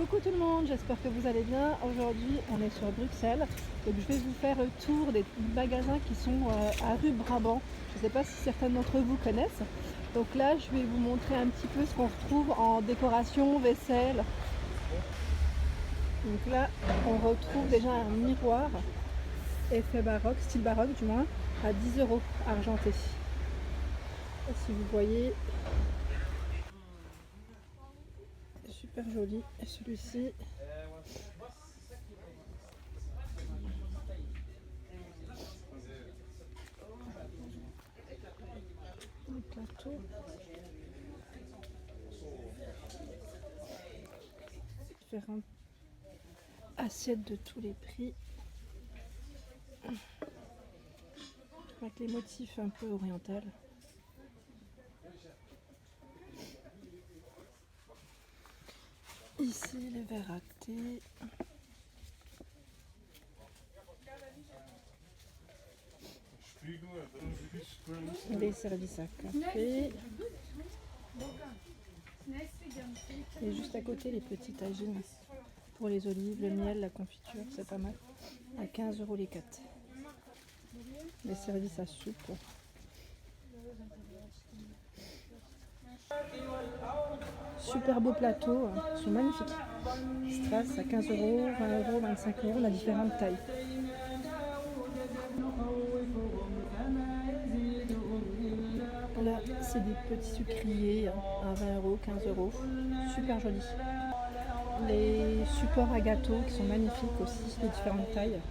Coucou tout le monde, j'espère que vous allez bien. Aujourd'hui on est sur Bruxelles, donc je vais vous faire le tour des magasins qui sont à rue Brabant. Je ne sais pas si certains d'entre vous connaissent. Donc là je vais vous montrer un petit peu ce qu'on retrouve en décoration, vaisselle. Donc là on retrouve déjà un miroir, effet baroque, style baroque du moins, à 10 € argenté. Et si vous voyez, super joli. Et celui-ci, le plateau, différentes assiettes de tous les prix, avec les motifs un peu orientaux. Ici les verres à thé, les services à café, et juste à côté les petits tagines pour les olives, le miel, la confiture, c'est pas mal, à 15 € les 4. Les services à soupe. Super beaux plateaux, ils sont magnifiques. Strass à 15 €, 20 €, 25 €, on a différentes tailles. Là, c'est des petits sucriers à 20 €, 15 €, super jolis. Les supports à gâteaux qui sont magnifiques aussi, de différentes tailles.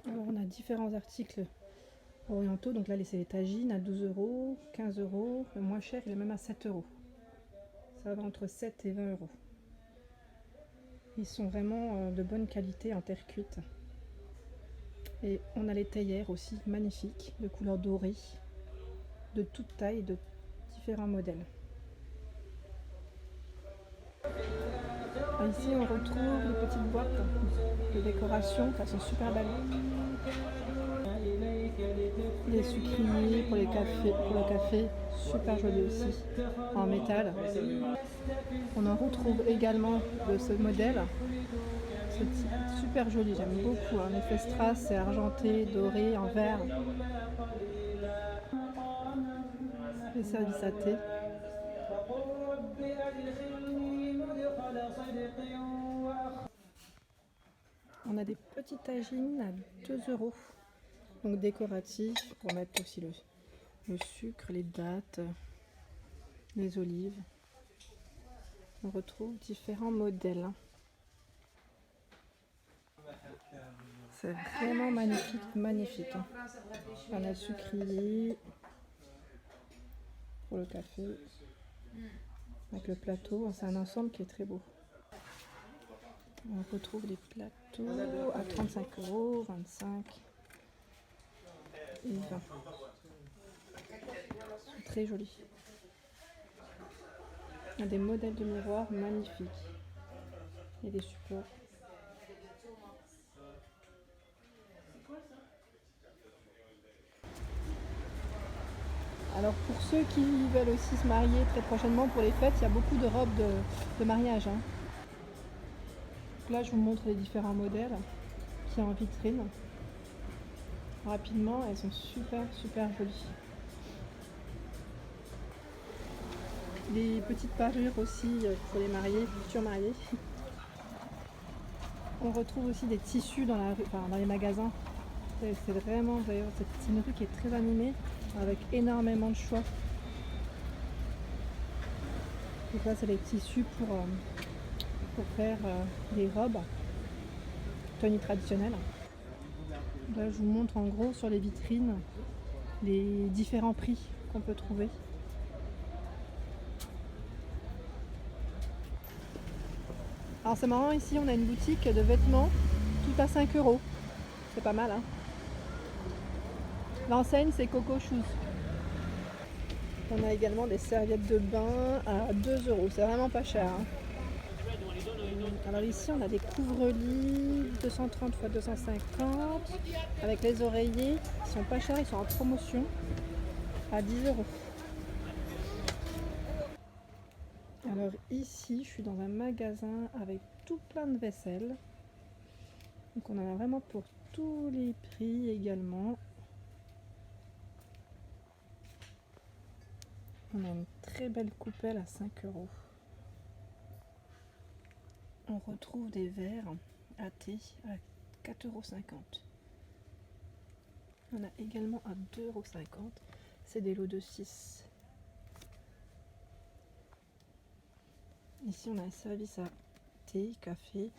Alors, on a différents articles orientaux, donc là c'est les tagines à 12 €, 15 €, le moins cher il est même à 7 €. Ça va entre 7 et 20 €. Ils sont vraiment de bonne qualité en terre cuite. Et on a les théières aussi magnifiques, de couleur dorée, de toute taille, de différents modèles. Ici on retrouve les petites boîtes de décoration, elles sont super belles. Les sucriers pour le café, super joli aussi, en métal. On en retrouve également de ce modèle, ce type super joli, j'aime beaucoup. En effet strass, c'est argenté, doré, en verre. Les services à thé. On a des petites tagines à 2 €, donc décoratifs, pour mettre aussi le sucre, les dattes, les olives. On retrouve différents modèles. C'est vraiment magnifique, magnifique. On a le sucrier pour le café, avec le plateau, c'est un ensemble qui est très beau. On retrouve les plateaux à 35 €, 25 et 20. C'est très joli. Il y a des modèles de miroirs magnifiques et des supports. Alors pour ceux qui veulent aussi se marier très prochainement pour les fêtes, il y a beaucoup de robes de mariage. Là je vous montre les différents modèles qui sont en vitrine. Rapidement, elles sont super jolies. Les petites parures aussi pour les mariés, futurs mariés. On retrouve aussi des tissus dans la rue, enfin, dans les magasins. C'est vraiment, d'ailleurs, c'est une rue qui est très animée, avec énormément de choix. Donc là, c'est les tissus pour faire des robes, tenues traditionnelles. Là, je vous montre en gros sur les vitrines les différents prix qu'on peut trouver. Alors c'est marrant, ici on a une boutique de vêtements, tout à 5 €. C'est pas mal, hein. L'enseigne c'est Coco Shoes. On a également des serviettes de bain à 2 €, c'est vraiment pas cher, hein. Alors ici on a des couvre-lits 230 x 250 avec les oreillers, ils sont pas chers, ils sont en promotion à 10 €. Alors ici, je suis dans un magasin avec tout plein de vaisselle. Donc on en a vraiment pour tous les prix également. On a une très belle coupelle à 5 €. On retrouve des verres à thé à 4,50 €. On a également à 2,50 €. C'est des lots de 6. Ici, on a un service à thé, café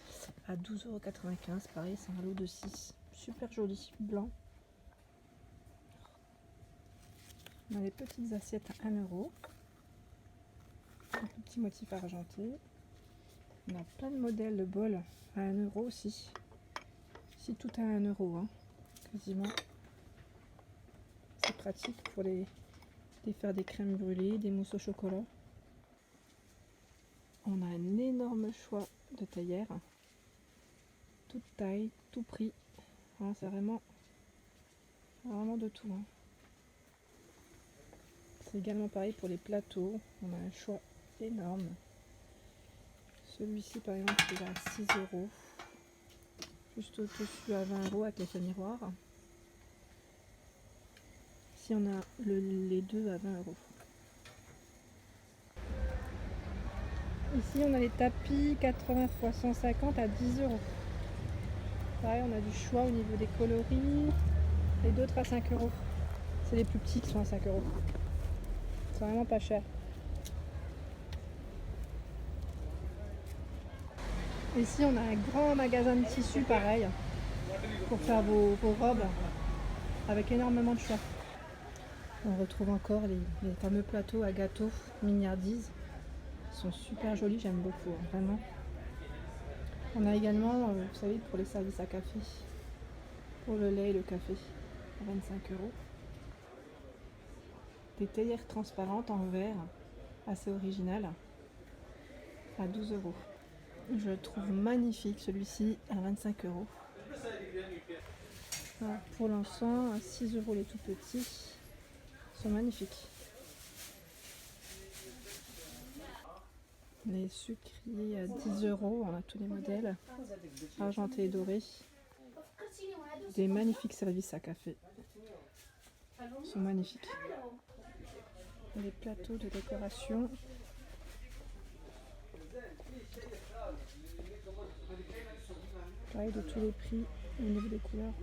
à 12,95 €. Pareil, c'est un lot de 6. Super joli, blanc. On a des petites assiettes à 1 €. Avec un petit motif argenté. On a plein de modèles de bols à 1 € aussi. Ici, tout à 1 €, hein, quasiment. C'est pratique pour les faire des crèmes brûlées, des mousses au chocolat. On a un énorme choix de théières, toute taille, tout prix. Hein, c'est vraiment de tout. Hein. C'est également pareil pour les plateaux. On a un choix énorme. Celui-ci par exemple il est à 6 €. Juste au-dessus à 20 € avec l'effet miroir. Ici on a les deux à 20 €. Ici on a les tapis 80 x 150 à 10 €. Pareil, on a du choix au niveau des coloris et d'autres à 5 €. C'est les plus petits qui sont à 5 €. C'est vraiment pas cher. Ici on a un grand magasin de tissus pareil pour faire vos robes avec énormément de choix. On retrouve encore les fameux plateaux à gâteaux mignardises. Ils sont super jolis, j'aime beaucoup, hein, vraiment. On a également, vous savez, pour les services à café, pour le lait et le café, à 25 €. Des théières transparentes en verre, assez originales, à 12 €. Je le trouve magnifique celui-ci, à 25 €. Alors, pour l'encens, à 6 € les tout petits, ils sont magnifiques. Les sucriers à 10 €, on a tous les modèles, argentés et dorés. Des magnifiques services à café. Ils sont magnifiques. Les plateaux de décoration. Pareil, de tous les prix au niveau des couleurs.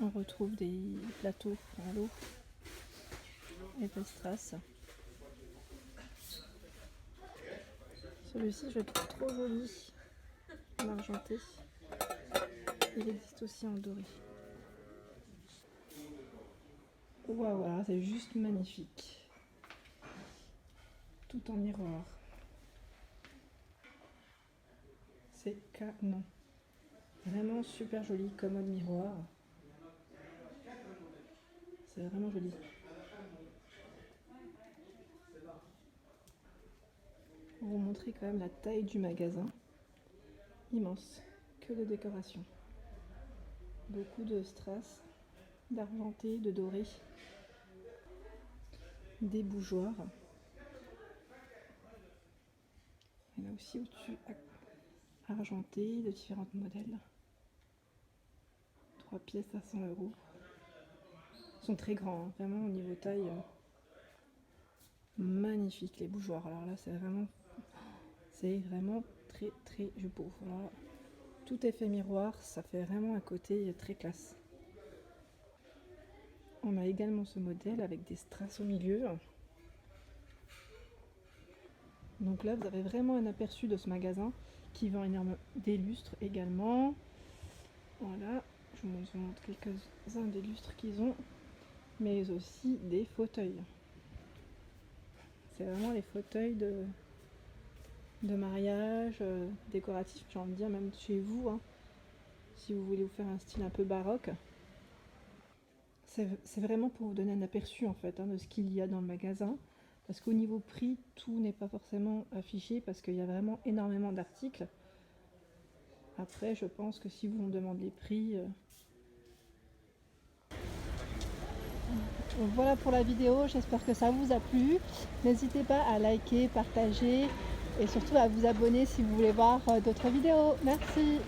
On retrouve des plateaux en lot et des strass. Celui-ci, je le trouve trop joli en argenté. Il existe aussi en doré. Waouh, voilà, c'est juste magnifique. Tout en miroir. C'est canon. Vraiment super joli, commode miroir. C'est vraiment joli. Pour vous montrer quand même la taille du magasin. Immense. Que de décoration. Beaucoup de strass, d'argenté, de doré. Des bougeoirs. Il y en a aussi au-dessus argenté de différents modèles. 3 pièces à 100 €. Ils sont très grands, hein, vraiment au niveau taille. Magnifique les bougeoirs. Alors là, c'est vraiment très très beau. Voilà. Tout est fait miroir, ça fait vraiment un côté très classe. On a également ce modèle avec des strass au milieu. Donc là, vous avez vraiment un aperçu de ce magasin qui vend énormément des lustres également. Voilà, je vous montre quelques-uns des lustres qu'ils ont, mais aussi des fauteuils. C'est vraiment les fauteuils de mariage, décoratifs, j'ai envie de dire, même chez vous, hein, si vous voulez vous faire un style un peu baroque. C'est vraiment pour vous donner un aperçu en fait, hein, de ce qu'il y a dans le magasin. Parce qu'au niveau prix, tout n'est pas forcément affiché parce qu'il y a vraiment énormément d'articles. Après, je pense que si vous me demandez les prix, Donc voilà pour la vidéo, j'espère que ça vous a plu. N'hésitez pas à liker, partager et surtout à vous abonner si vous voulez voir d'autres vidéos. Merci.